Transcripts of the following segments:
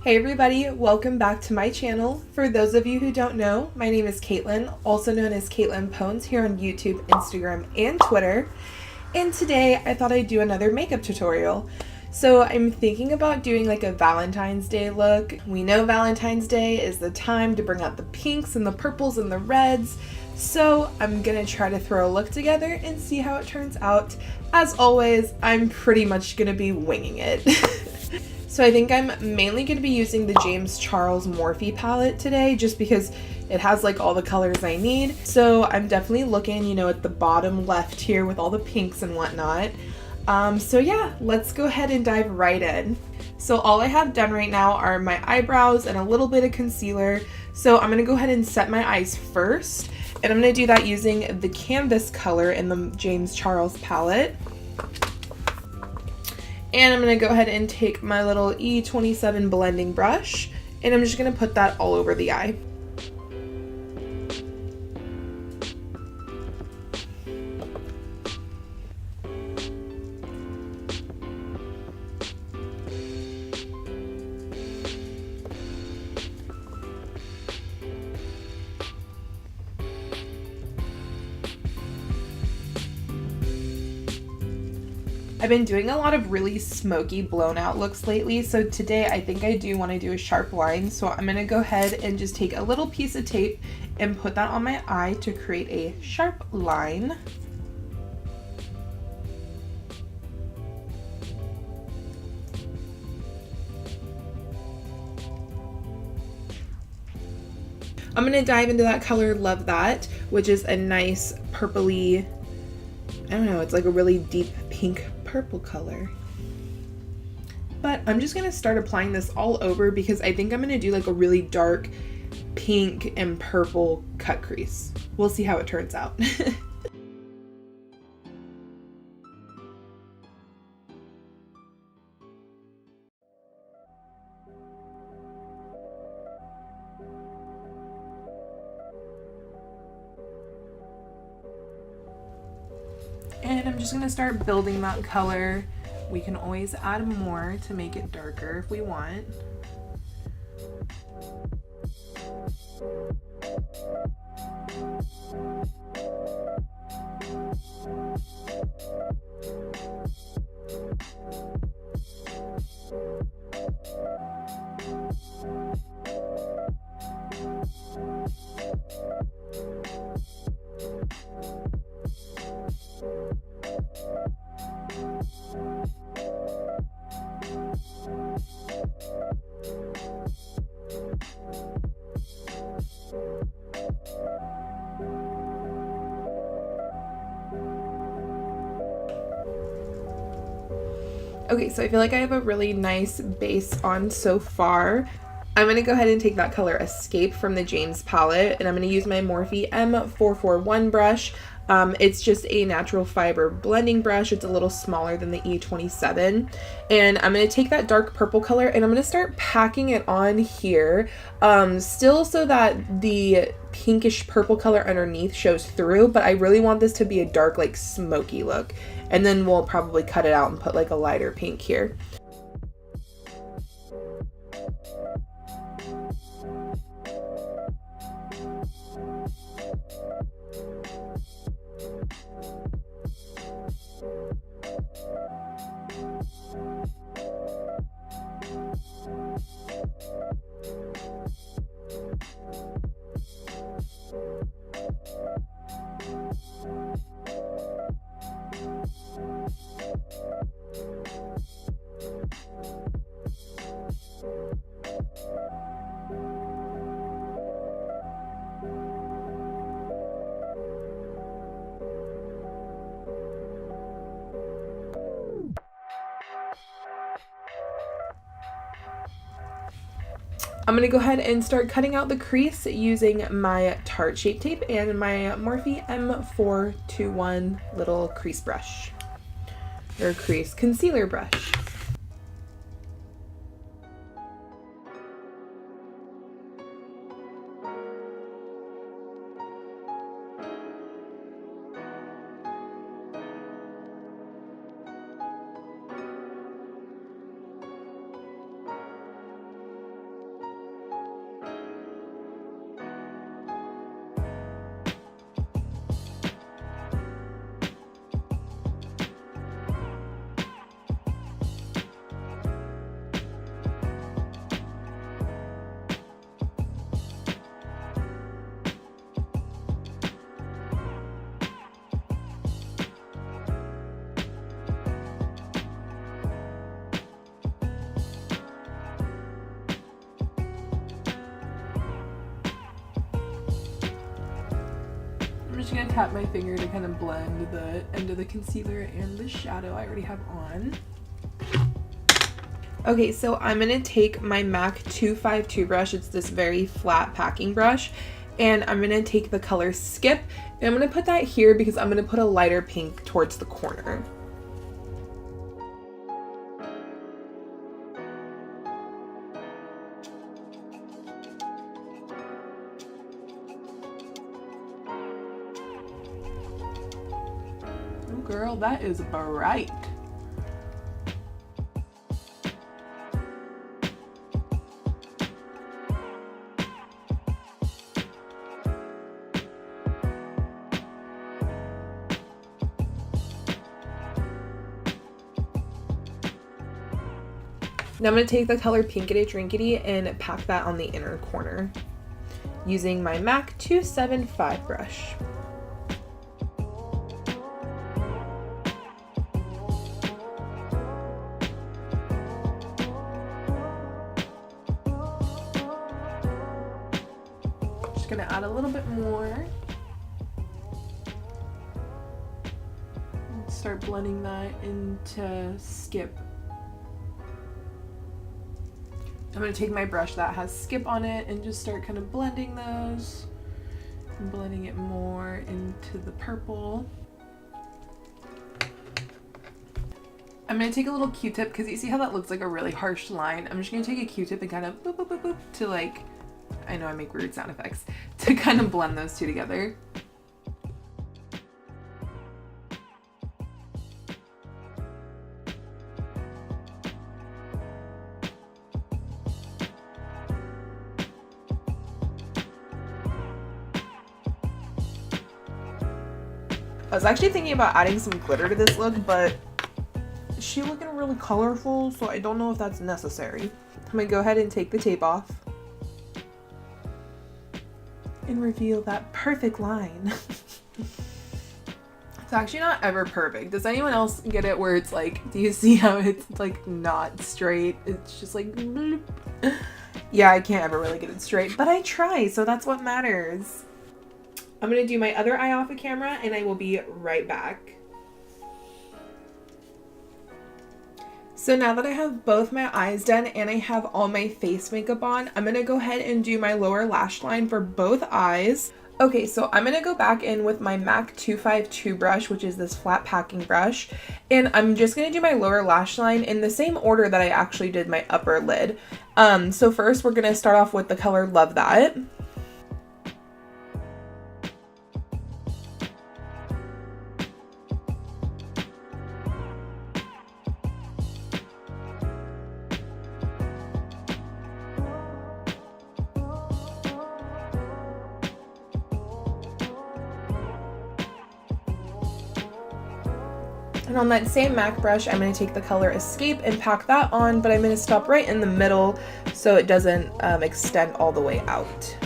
Hey everybody, welcome back to my channel. For those of you who don't know, my name is Katelynn, also known as KatelynnPwnz here on YouTube, Instagram, and Twitter. And today I thought I'd do another makeup tutorial. So I'm thinking about doing like a Valentine's Day look. We know Valentine's Day is the time to bring out the pinks and the purples and the reds. So I'm gonna try to throw a look together and see how it turns out. As always, I'm pretty much gonna be winging it. So I think I'm mainly going to be using the James Charles Morphe palette today just because it has like all the colors I need. So I'm definitely looking, at the bottom left here with all the pinks and whatnot. So yeah, let's go ahead and dive right in. So all I have done right now are my eyebrows and a little bit of concealer. So I'm going to go ahead and set my eyes first. And I'm going to do that using the canvas color in the James Charles palette. And I'm going to go ahead and take my little E27 blending brush, and I'm just going to put that all over the eye. I've been doing a lot of really smoky blown out looks lately, so today I think I do want to do a sharp line, so I'm going to go ahead and just take a little piece of tape and put that on my eye to create a sharp line. I'm going to dive into that color Love That, which is a nice purpley, I don't know, it's like a really deep pink purple color. But I'm just going to start applying this all over because I think I'm going to do like a really dark pink and purple cut crease. We'll see how it turns out. And I'm just going to start building that color. We can always add more to make it darker if we want. Okay, so I feel like I have a really nice base on so far. I'm going to go ahead and take that color Escape from the James palette, and I'm going to use my Morphe M441 brush. It's just a natural fiber blending brush. It's a little smaller than the E27. And I'm going to take that dark purple color and I'm going to start packing it on here, still so that the pinkish purple color underneath shows through, but I really want this to be a dark, like smoky look. And then we'll probably cut it out and put like a lighter pink here. I'm going to go ahead and start cutting out the crease using my Tarte Shape Tape and my Morphe M421 little crease brush, or crease concealer brush. just gonna tap my finger to kind of blend the end of the concealer and the shadow I already have on. Okay, so I'm gonna take my MAC 252 brush. It's this very flat packing brush, and I'm gonna take the color Skip, and I'm gonna put that here because I'm gonna put a lighter pink towards the corner. Oh girl, that is bright. Now I'm going to take the color Pinkity Drinkity and pack that on the inner corner using my MAC 275 brush. Just going to add a little bit more. Start blending that into Skip. I'm going to take my brush that has Skip on it and just start kind of blending those. And blending it more into the purple. I'm going to take a little Q-tip because you see how that looks like a really harsh line. I'm just going to take a Q-tip and kind of boop, boop, boop, boop to like, I know I make weird sound effects, to kind of blend those two together. I was actually thinking about adding some glitter to this look, but she's looking really colorful, so I don't know if that's necessary. I'm gonna go ahead and take the tape off and reveal that perfect line. It's actually not ever perfect. Does anyone else get it where it's like, do you see how it's like not straight? It's just like bloop. Yeah, I can't ever really get it straight, but I try, so that's what matters. I'm going to do my other eye off of camera and I will be right back. So now that I have both my eyes done and I have all my face makeup on, I'm going to go ahead and do my lower lash line for both eyes. Okay, so I'm going to go back in with my MAC 252 brush, which is this flat packing brush, and I'm just going to do my lower lash line in the same order that I actually did my upper lid. So first we're going to start off with the color Love That. And on that same MAC brush, I'm going to take the color Escape and pack that on, but I'm going to stop right in the middle so it doesn't extend all the way out.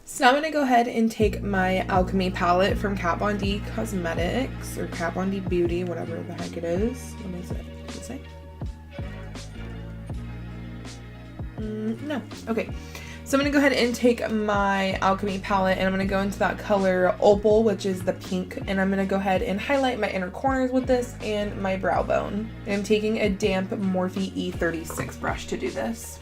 So now I'm going to go ahead and take my Alchemy palette from Kat Von D Cosmetics, or Kat Von D Beauty, whatever the heck it is. What is it? What does it say? No. Okay. So I'm going to go ahead and take my Alchemy palette and I'm going to go into that color Opal, which is the pink, and I'm going to go ahead and highlight my inner corners with this and my brow bone. And I'm taking a damp Morphe E36 brush to do this.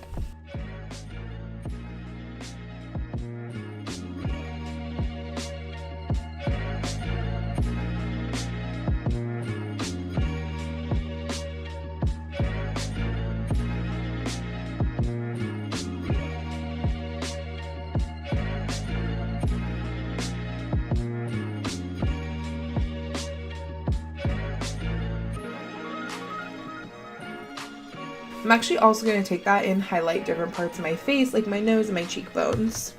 I'm actually also going to take that and highlight different parts of my face, like my nose and my cheekbones.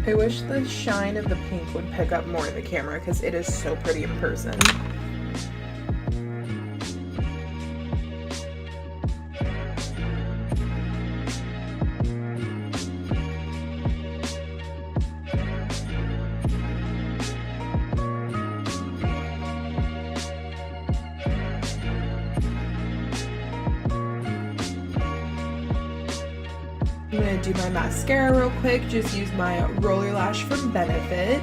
I wish the shine of the pink would pick up more in the camera because it is so pretty in person. I'm going to do my mascara real quick, just use my roller lash from Benefit.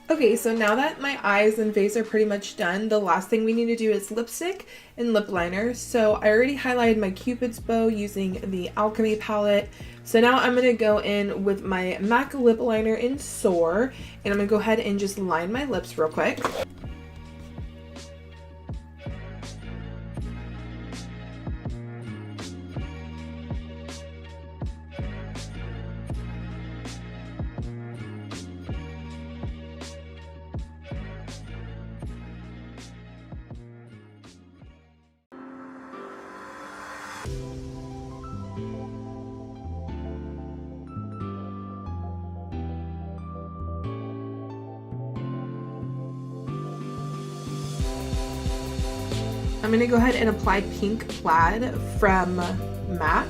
Okay, so now that my eyes and face are pretty much done, the last thing we need to do is lipstick and lip liner. So I already highlighted my Cupid's bow using the Alchemy palette. So now I'm going to go in with my MAC lip liner in Soar, and I'm going to go ahead and just line my lips real quick. I'm going to go ahead and apply Pink Plaid from MAC.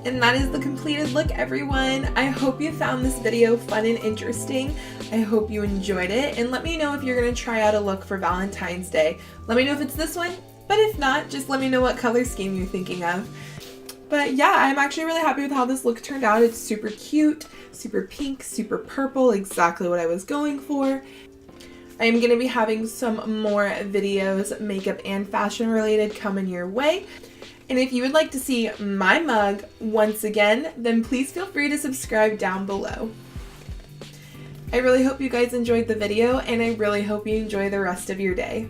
And that is the completed look, everyone. I hope you found this video fun and interesting. I hope you enjoyed it, and let me know if you're gonna try out a look for Valentine's Day. Let me know if it's this one, but if not, just let me know what color scheme you're thinking of. But yeah, I'm actually really happy with how this look turned out. It's super cute, super pink, super purple, exactly what I was going for. I am gonna be having some more videos, makeup and fashion related, coming your way. And if you would like to see my mug once again, then please feel free to subscribe down below. I really hope you guys enjoyed the video, and I really hope you enjoy the rest of your day.